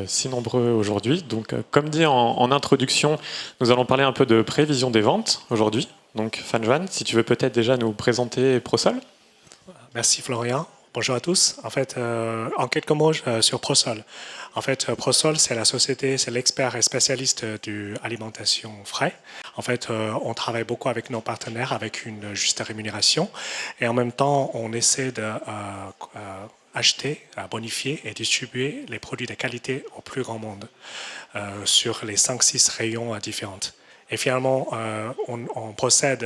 si nombreux aujourd'hui. Donc, comme dit en introduction, nous allons parler un peu de prévision des ventes aujourd'hui. Donc, Fanjoan, si tu veux peut-être déjà nous présenter ProSol. Merci Florian. Bonjour à tous. En fait, en quelques mots sur ProSol. En fait, ProSol, c'est la société, c'est l'expert et spécialiste de l'alimentation frais. En fait, on travaille beaucoup avec nos partenaires avec une juste rémunération. Et en même temps, on essaie de acheter, bonifier et distribuer les produits de qualité au plus grand monde sur les 5-6 rayons différents. Et finalement, on possède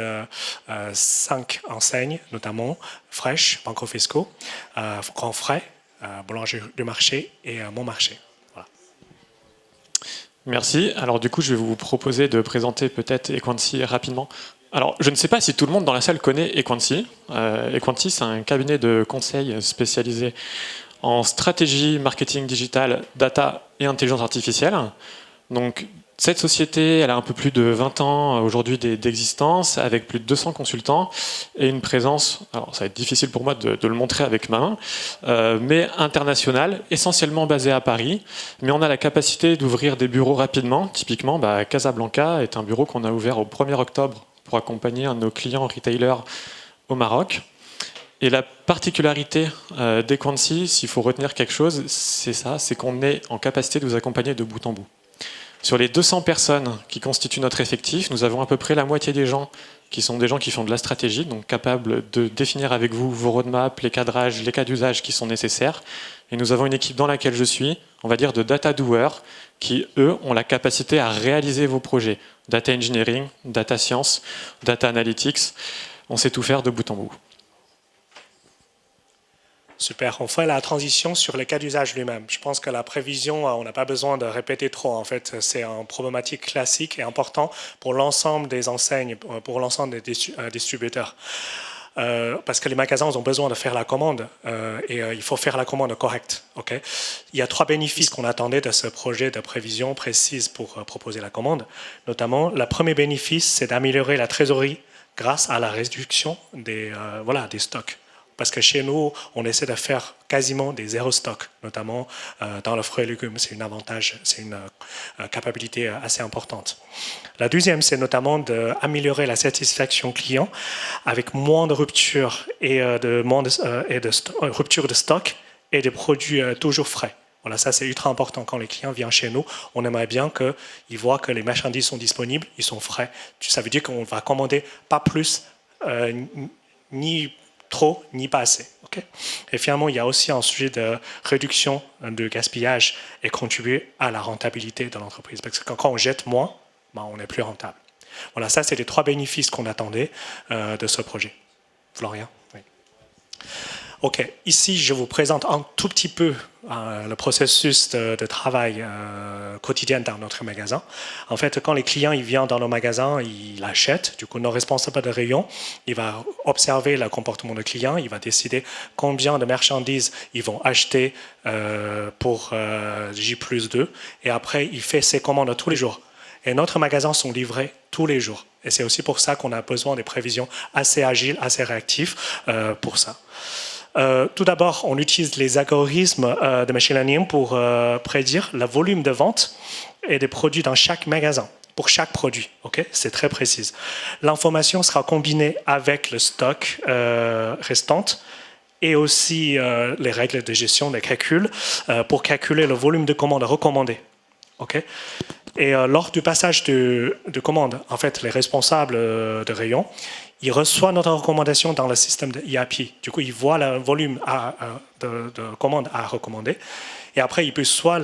5 enseignes, notamment Fresh, Banco Fisco, Grand Frais, Boulanger du Marché et Mon Marché. Voilà. Merci. Alors du coup, je vais vous proposer de présenter peut-être Equanti rapidement. Alors, je ne sais pas si tout le monde dans la salle connaît Equanti. Equanti, c'est un cabinet de conseil spécialisé en stratégie, marketing digital, data et intelligence artificielle. Donc, cette société, elle a un peu plus de 20 ans aujourd'hui d'existence, avec plus de 200 consultants et une présence, alors ça va être difficile pour moi de le montrer avec ma main, mais internationale, essentiellement basée à Paris. Mais on a la capacité d'ouvrir des bureaux rapidement. Typiquement, Casablanca est un bureau qu'on a ouvert au 1er octobre pour accompagner un de nos clients retailers au Maroc. Et la particularité d'Equanti, s'il faut retenir quelque chose, c'est ça, c'est qu'on est en capacité de vous accompagner de bout en bout. Sur les 200 personnes qui constituent notre effectif, nous avons à peu près la moitié des gens qui sont des gens qui font de la stratégie, donc capables de définir avec vous vos roadmaps, les cadrages, les cas d'usage qui sont nécessaires. Et nous avons une équipe dans laquelle je suis, on va dire de data doers, qui, eux, ont la capacité à réaliser vos projets. Data engineering, data science, data analytics, on sait tout faire de bout en bout. Super, on fait la transition sur les cas d'usage lui-même. Je pense que la prévision, on n'a pas besoin de répéter trop. En fait, c'est une problématique classique et important pour l'ensemble des enseignes, pour l'ensemble des distributeurs. Parce que les magasins ont besoin de faire la commande et il faut faire la commande correcte. Okay, il y a 3 bénéfices qu'on attendait de ce projet de prévision précise pour proposer la commande. Notamment, le premier bénéfice, c'est d'améliorer la trésorerie grâce à la réduction des stocks. Parce que chez nous, on essaie de faire quasiment des zéro stock, notamment dans le fruit et légumes. C'est un avantage, c'est une capacité assez importante. La deuxième, c'est notamment d'améliorer la satisfaction client avec moins de ruptures et ruptures de stock et des produits toujours frais. Voilà, ça c'est ultra important quand les clients viennent chez nous. On aimerait bien qu'ils voient que les marchandises sont disponibles, ils sont frais. Ça veut dire qu'on va commander pas plus ni trop ni pas assez. Okay, et finalement, il y a aussi un sujet de réduction de gaspillage et contribuer à la rentabilité de l'entreprise. Parce que quand on jette moins, on est plus rentable. Voilà, ça, c'est les 3 bénéfices qu'on attendait de ce projet. Florian, oui. Ok, ici, je vous présente un tout petit peu le processus de travail quotidien dans notre magasin. En fait, quand les clients ils viennent dans nos magasins, ils achètent. Du coup, nos responsables de rayon, il va observer le comportement du client, il va décider combien de marchandises ils vont acheter pour J+2. Et après, il fait ses commandes tous les jours. Et notre magasin sont livrés tous les jours. Et c'est aussi pour ça qu'on a besoin des prévisions assez agiles, assez réactives pour ça. Tout d'abord, on utilise les algorithmes de machine learning pour prédire le volume de vente et des produits dans chaque magasin, pour chaque produit. Okay, c'est très précis. L'information sera combinée avec le stock restant et aussi les règles de gestion des calculs pour calculer le volume de commandes recommandées. Okay, et lors du passage de commande, en fait, les responsables de rayon, ils reçoivent notre recommandation dans le système de ERP. Du coup, ils voient le volume de commandes à recommander. Et après, il peut soit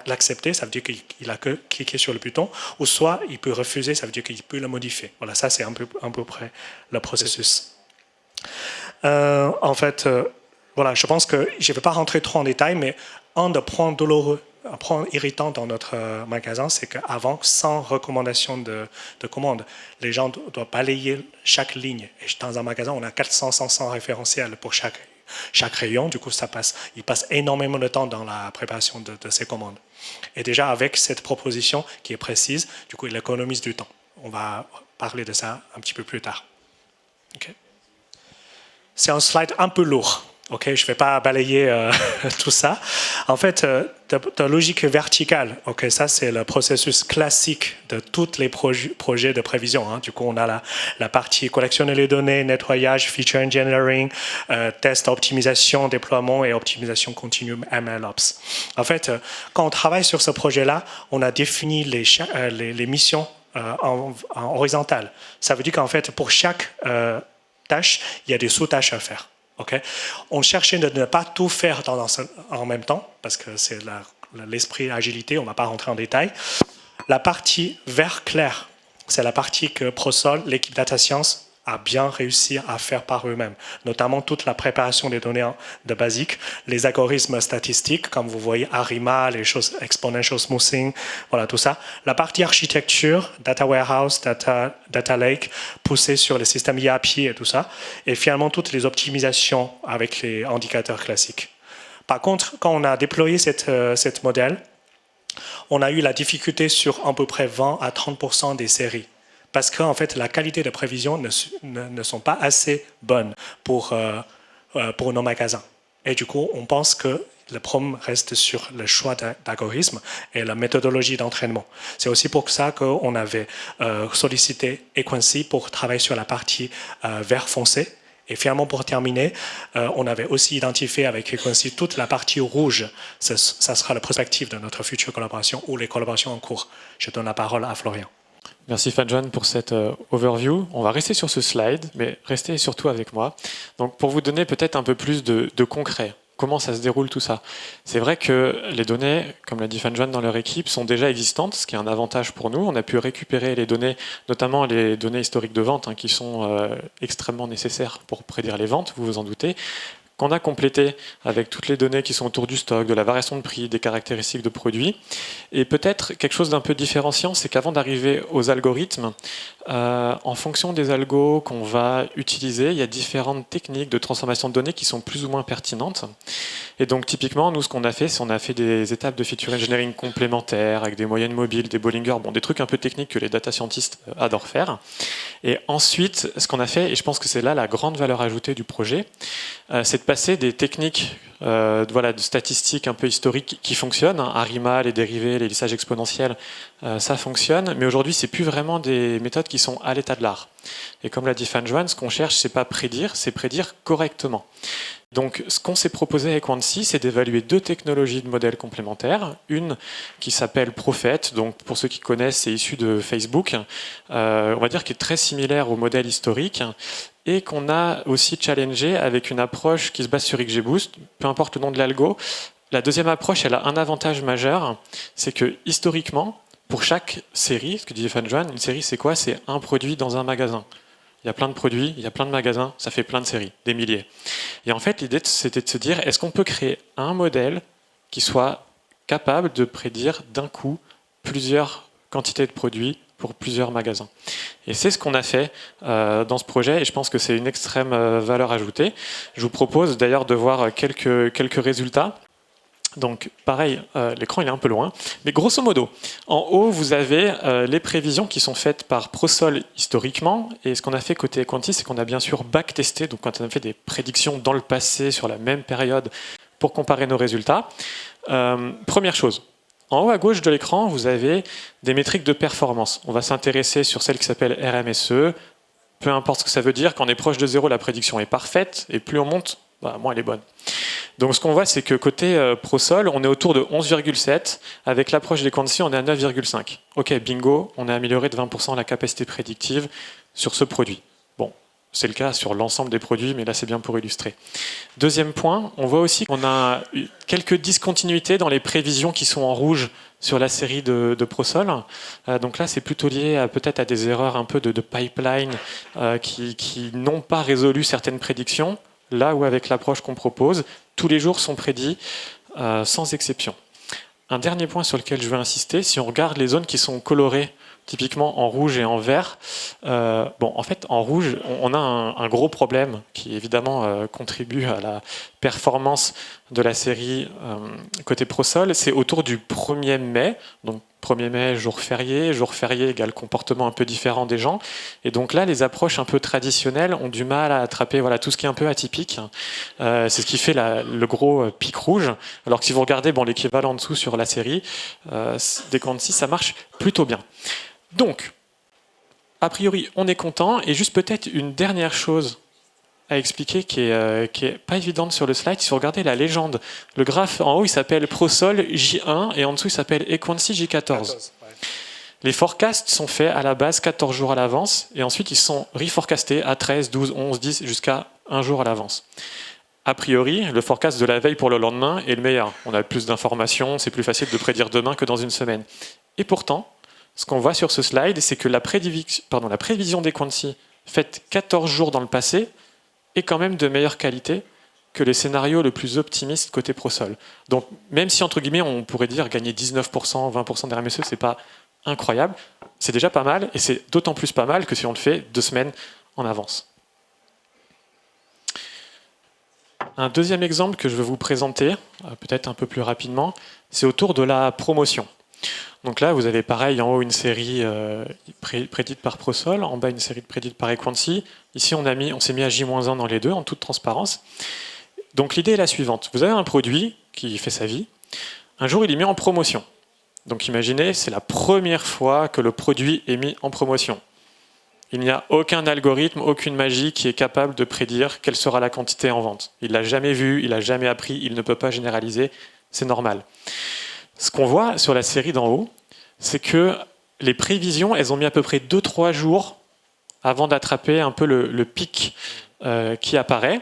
l'accepter, ça veut dire qu'il a que cliqué sur le bouton, ou soit il peut refuser, ça veut dire qu'il peut le modifier. Voilà, ça, c'est à peu près le processus. En fait, voilà, je pense que je ne vais pas rentrer trop en détail, mais un des points douloureux, un point irritant dans notre magasin, c'est qu'avant, sans recommandation de commande, les gens doivent balayer chaque ligne. Et dans un magasin, on a 400-500 référentiels pour chaque rayon. Du coup, il passe énormément de temps dans la préparation de ces commandes. Et déjà, avec cette proposition qui est précise, du coup, il économise du temps. On va parler de ça un petit peu plus tard. Okay. C'est un slide un peu lourd. Ok, je ne vais pas balayer tout ça. En fait, de logique verticale, ok, ça c'est le processus classique de tous les projets de prévision. Hein. Du coup, on a la partie collectionner les données, nettoyage, feature engineering, test, optimisation, déploiement et optimisation continue MLOps. En fait, quand on travaille sur ce projet-là, on a défini les missions en horizontale. Ça veut dire qu'en fait, pour chaque tâche, il y a des sous-tâches à faire. Okay. On cherchait de ne pas tout faire en même temps, parce que c'est l'esprit agilité, on ne va pas rentrer en détail. La partie vert clair, c'est la partie que ProSol, l'équipe Data Science, a bien réussi à faire par eux-mêmes, notamment toute la préparation des données de basique, les algorithmes statistiques, comme vous voyez, ARIMA, les choses exponential smoothing, voilà tout ça. La partie architecture, data warehouse, data lake, poussée sur les systèmes IAPI et tout ça, et finalement toutes les optimisations avec les indicateurs classiques. Par contre, quand on a déployé cette modèle, on a eu la difficulté sur à peu près 20 à 30% des séries. Parce qu'en fait, la qualité de prévision ne sont pas assez bonnes pour nos magasins. Et du coup, on pense que le problème reste sur le choix d'algorithme et la méthodologie d'entraînement. C'est aussi pour ça qu'on avait sollicité Equincy pour travailler sur la partie vert foncé. Et finalement, pour terminer, on avait aussi identifié avec Equincy toute la partie rouge. Ça sera la perspective de notre future collaboration ou les collaborations en cours. Je donne la parole à Florian. Merci Fadjan pour cette overview. On va rester sur ce slide, mais restez surtout avec moi. Donc, pour vous donner peut-être un peu plus de concret, comment ça se déroule tout ça. C'est vrai que les données, comme l'a dit Fadjan dans leur équipe, sont déjà existantes, ce qui est un avantage pour nous. On a pu récupérer les données, notamment les données historiques de vente, hein, qui sont extrêmement nécessaires pour prédire les ventes, vous vous en doutez, qu'on a complété avec toutes les données qui sont autour du stock, de la variation de prix, des caractéristiques de produits. Et peut-être quelque chose d'un peu différenciant, c'est qu'avant d'arriver aux algorithmes, en fonction des algos qu'on va utiliser, il y a différentes techniques de transformation de données qui sont plus ou moins pertinentes. Et donc typiquement, nous, ce qu'on a fait, c'est qu'on a fait des étapes de feature engineering complémentaires avec des moyennes mobiles, des Bollinger, bon, des trucs un peu techniques que les data scientists adorent faire. Et ensuite, ce qu'on a fait, et je pense que c'est là la grande valeur ajoutée du projet, c'est de passer des techniques de statistiques un peu historiques qui fonctionnent. ARIMA, les dérivés, les lissages exponentiels, ça fonctionne. Mais aujourd'hui, c'est plus vraiment des méthodes qui sont à l'état de l'art. Et comme l'a dit Fadjan, ce qu'on cherche, c'est pas prédire, c'est prédire correctement. Donc, ce qu'on s'est proposé avec Quantsy, c'est d'évaluer deux technologies de modèles complémentaires. Une qui s'appelle Prophet, donc pour ceux qui connaissent, c'est issu de Facebook, on va dire qui est très similaire au modèle historique, et qu'on a aussi challengé avec une approche qui se base sur XGBoost, peu importe le nom de l'algo. La deuxième approche, elle a un avantage majeur, c'est que historiquement, pour chaque série, ce que disait Fadjan, une série c'est quoi? C'est un produit dans un magasin. Il y a plein de produits, il y a plein de magasins, ça fait plein de séries, des milliers. Et en fait, l'idée, c'était de se dire, est-ce qu'on peut créer un modèle qui soit capable de prédire d'un coup plusieurs quantités de produits pour plusieurs magasins? Et c'est ce qu'on a fait dans ce projet, et je pense que c'est une extrême valeur ajoutée. Je vous propose d'ailleurs de voir quelques résultats. Donc pareil, l'écran il est un peu loin, mais grosso modo, en haut vous avez les prévisions qui sont faites par ProSol historiquement, et ce qu'on a fait côté Quantsy, c'est qu'on a bien sûr backtesté, donc quand on a fait des prédictions dans le passé sur la même période pour comparer nos résultats. Première chose, en haut à gauche de l'écran, vous avez des métriques de performance. On va s'intéresser sur celle qui s'appelle RMSE, peu importe ce que ça veut dire, quand on est proche de 0, la prédiction est parfaite, et plus on monte, moins elle est bonne. Donc ce qu'on voit, c'est que côté ProSol, on est autour de 11,7. Avec l'approche des Quantsy, on est à 9,5. Ok, bingo, on a amélioré de 20% la capacité prédictive sur ce produit. Bon, c'est le cas sur l'ensemble des produits, mais là c'est bien pour illustrer. Deuxième point, on voit aussi qu'on a quelques discontinuités dans les prévisions qui sont en rouge sur la série de ProSol. Donc là, c'est plutôt lié peut-être à des erreurs un peu de pipeline qui n'ont pas résolu certaines prédictions. Là où avec l'approche qu'on propose, tous les jours sont prédits sans exception. Un dernier point sur lequel je veux insister, si on regarde les zones qui sont colorées, typiquement en rouge et en vert, en fait en rouge, on a un gros problème qui évidemment contribue à la performance de la série côté ProSol, c'est autour du 1er mai, donc 1er mai, jour férié égale comportement un peu différent des gens. Et donc là, les approches un peu traditionnelles ont du mal à attraper voilà, tout ce qui est un peu atypique. C'est ce qui fait le gros pic rouge. Alors que si vous regardez l'équivalent en dessous sur la série, des Quanti, ça marche plutôt bien. Donc, a priori, on est content. Et juste peut-être une dernière chose à expliquer qui est pas évidente sur le slide. Si vous regardez la légende, le graphe en haut il s'appelle ProSol J1 et en dessous il s'appelle Equancy J14. Les forecasts sont faits à la base 14 jours à l'avance et ensuite ils sont reforecastés à 13, 12, 11, 10 jusqu'à un jour à l'avance. A priori, le forecast de la veille pour le lendemain est le meilleur. On a plus d'informations, c'est plus facile de prédire demain que dans une semaine. Et pourtant, ce qu'on voit sur ce slide, c'est que la prévision d'Equancy faite 14 jours dans le passé est quand même de meilleure qualité que les scénarios le plus optimistes côté ProSol. Donc même si entre guillemets on pourrait dire gagner 19%, 20% d'RMSE, c'est pas incroyable, c'est déjà pas mal et c'est d'autant plus pas mal que si on le fait 2 semaines en avance. Un deuxième exemple que je veux vous présenter, peut-être un peu plus rapidement, c'est autour de la promotion. Donc là, vous avez pareil, en haut une série prédite par ProSol, en bas une série prédite par Equancy. Ici, on s'est mis à J-1 dans les deux, en toute transparence. Donc l'idée est la suivante. Vous avez un produit qui fait sa vie. Un jour, il est mis en promotion. Donc imaginez, c'est la première fois que le produit est mis en promotion. Il n'y a aucun algorithme, aucune magie qui est capable de prédire quelle sera la quantité en vente. Il ne l'a jamais vu, il n'a jamais appris, il ne peut pas généraliser, c'est normal. Ce qu'on voit sur la série d'en haut, c'est que les prévisions, elles ont mis à peu près 2-3 jours avant d'attraper un peu le pic qui apparaît.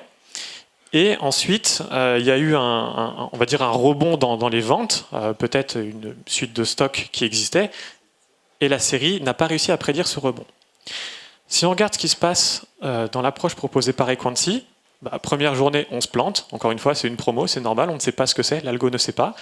Et ensuite, il y a eu on va dire un rebond dans les ventes, peut-être une suite de stocks qui existait, et la série n'a pas réussi à prédire ce rebond. Si on regarde ce qui se passe dans l'approche proposée par Equancy, première journée, on se plante. Encore une fois, c'est une promo, c'est normal, on ne sait pas ce que c'est, l'algo ne sait pas.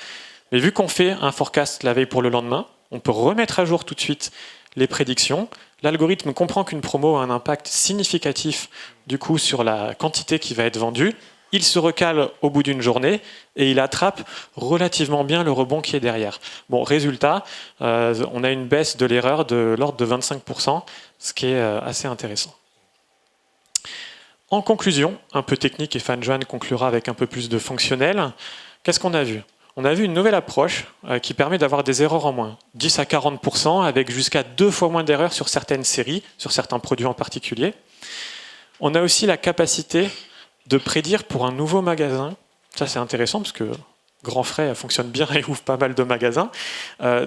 Mais vu qu'on fait un forecast la veille pour le lendemain, on peut remettre à jour tout de suite les prédictions. L'algorithme comprend qu'une promo a un impact significatif du coup sur la quantité qui va être vendue. Il se recale au bout d'une journée et il attrape relativement bien le rebond qui est derrière. Bon, résultat, on a une baisse de l'erreur de l'ordre de 25%, ce qui est assez intéressant. En conclusion, un peu technique et Fan-Joan conclura avec un peu plus de fonctionnel. Qu'est-ce qu'on a vu ? On a vu une nouvelle approche qui permet d'avoir des erreurs en moins, 10 à 40%, avec jusqu'à 2 fois moins d'erreurs sur certaines séries, sur certains produits en particulier. On a aussi la capacité de prédire pour un nouveau magasin. Ça, c'est intéressant parce que Grand Frais fonctionne bien et ouvre pas mal de magasins.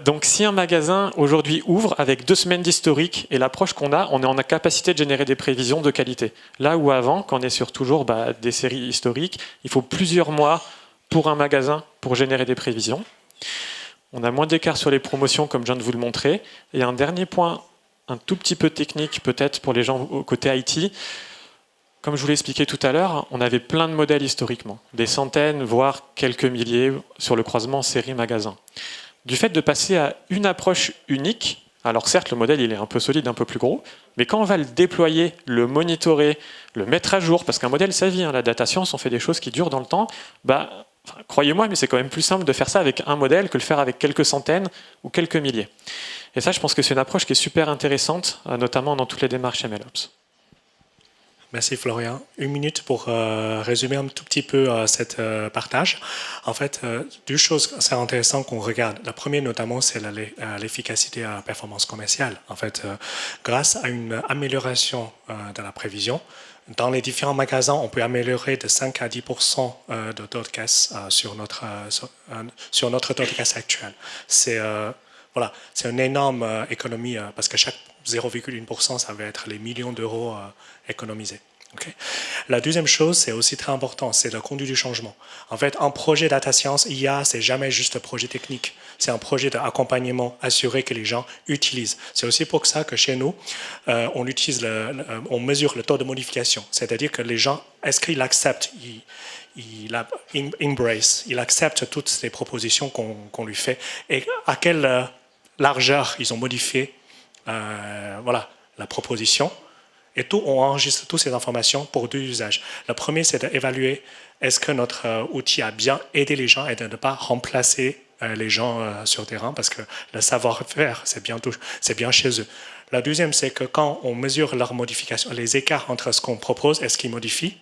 Donc, si un magasin aujourd'hui ouvre avec 2 semaines d'historique et l'approche qu'on a, on est en capacité de générer des prévisions de qualité. Là où avant, quand on est sur toujours des séries historiques, il faut plusieurs mois pour un magasin pour générer des prévisions. On a moins d'écart sur les promotions, comme je viens de vous le montrer. Et un dernier point, un tout petit peu technique peut-être pour les gens au côté IT. Comme je vous l'ai expliqué tout à l'heure, on avait plein de modèles historiquement, des centaines, voire quelques milliers sur le croisement série-magasin. Du fait de passer à une approche unique, alors certes le modèle il est un peu solide, un peu plus gros, mais quand on va le déployer, le monitorer, le mettre à jour, parce qu'un modèle ça vit, la data science, on fait des choses qui durent dans le temps, croyez-moi, mais c'est quand même plus simple de faire ça avec un modèle que de le faire avec quelques centaines ou quelques milliers. Et ça, je pense que c'est une approche qui est super intéressante, notamment dans toutes les démarches MLOps. Merci Florian. 1 minute pour résumer un tout petit peu cette partage. En fait, 2 choses assez intéressantes qu'on regarde. La première notamment, c'est l'efficacité à performance commerciale. En fait, grâce à une amélioration de la prévision, dans les différents magasins, on peut améliorer de 5 à 10% de taux de caisse sur notre taux de caisse actuel. C'est une énorme économie parce que chaque 0,1%, ça va être les millions d'euros économisés. Okay. La deuxième chose, c'est aussi très important, c'est la conduite du changement. En fait, un projet data science IA, c'est jamais juste un projet technique. C'est un projet d'accompagnement assuré que les gens utilisent. C'est aussi pour ça que chez nous, on mesure le taux de modification. C'est-à-dire que les gens, est-ce qu'ils acceptent, il accepte toutes les propositions qu'on lui fait et à quelle largeur ils ont modifié la proposition. Et on enregistre toutes ces informations pour 2 usages. Le premier, c'est d'évaluer est-ce que notre outil a bien aidé les gens et de ne pas remplacer les gens sur terrain parce que le savoir-faire, c'est bien chez eux. La deuxième, c'est que quand on mesure leurs modifications, les écarts entre ce qu'on propose et ce qu'ils modifient,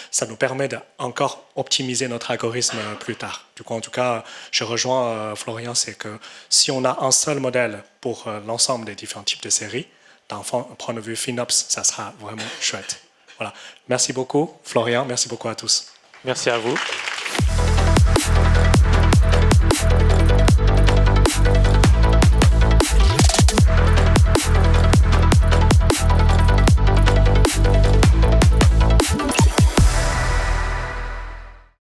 ça nous permet d'encore optimiser notre algorithme plus tard. Du coup, en tout cas, je rejoins Florian, c'est que si on a un seul modèle pour l'ensemble des différents types de séries, d'un point de vue FinOps, ça sera vraiment chouette. Voilà. Merci beaucoup, Florian. Merci beaucoup à tous. Merci à vous.